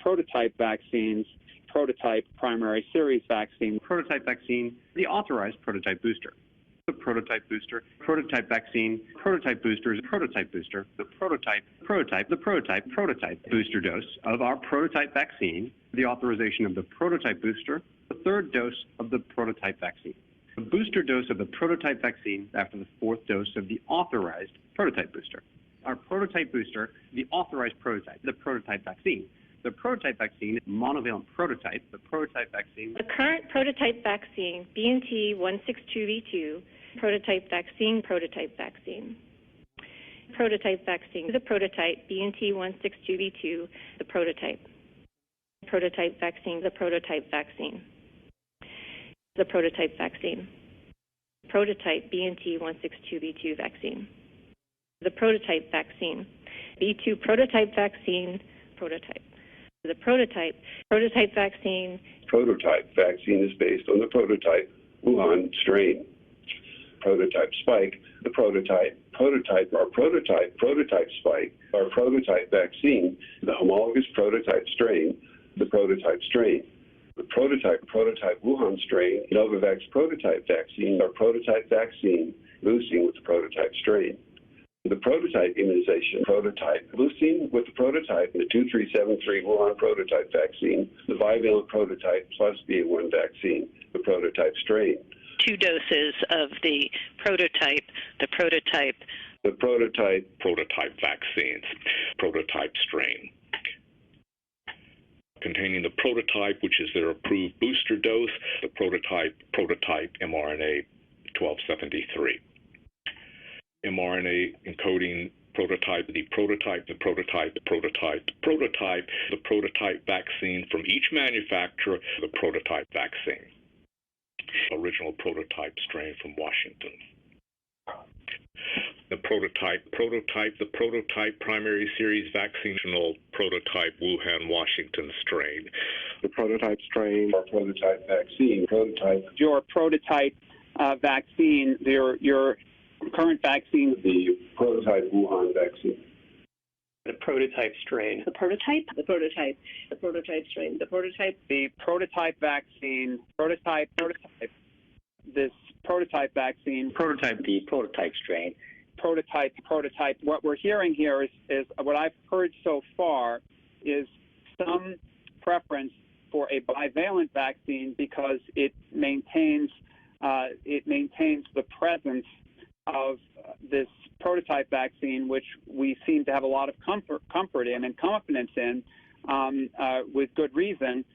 prototype vaccines, prototype primary series vaccine. Prototype vaccine, the authorized prototype booster. The prototype booster, prototype vaccine, prototype boosters, prototype booster, the prototype booster dose of our prototype vaccine, the authorization of the prototype booster, the third dose of the prototype vaccine. The booster dose of the prototype vaccine after the fourth dose of the authorized prototype booster. Our prototype booster, the authorized prototype, the prototype vaccine. The prototype vaccine, monovalent prototype, the prototype vaccine. The current prototype vaccine, BNT162b2, prototype vaccine, prototype vaccine. Prototype vaccine, the prototype, BNT162b2, the prototype. Prototype vaccine, the prototype vaccine. The prototype vaccine. Prototype BNT162b2 vaccine. The prototype vaccine. B2 prototype vaccine, prototype. The prototype vaccine. Prototype vaccine is based on the prototype Wuhan strain. Prototype spike, the prototype spike, our prototype vaccine, the homologous prototype strain, the prototype strain. The prototype Wuhan strain, Novavax prototype vaccine, our prototype vaccine, boosting with the prototype strain. The prototype immunization, prototype boosting with the prototype, the 2373 Wuhan prototype vaccine, the bivalent prototype plus BA1 vaccine, the prototype strain. 2 doses of the prototype vaccines, prototype strain, containing the prototype, which is their approved booster dose, the prototype mRNA 1273. mRNA encoding prototype, the prototype vaccine from each manufacturer, the prototype vaccine. Original prototype strain from Washington. The prototype primary series vaccinal prototype Wuhan, Washington strain. The prototype strain, our prototype vaccine, Your prototype vaccine, your current vaccine. The prototype Wuhan vaccine. The prototype strain. The prototype strain. The prototype vaccine, this prototype vaccine. The prototype strain. Prototype. What we're hearing here is what I've heard so far is some preference for a bivalent vaccine because it maintains the presence of this prototype vaccine, which we seem to have a lot of comfort in and confidence in, with good reason.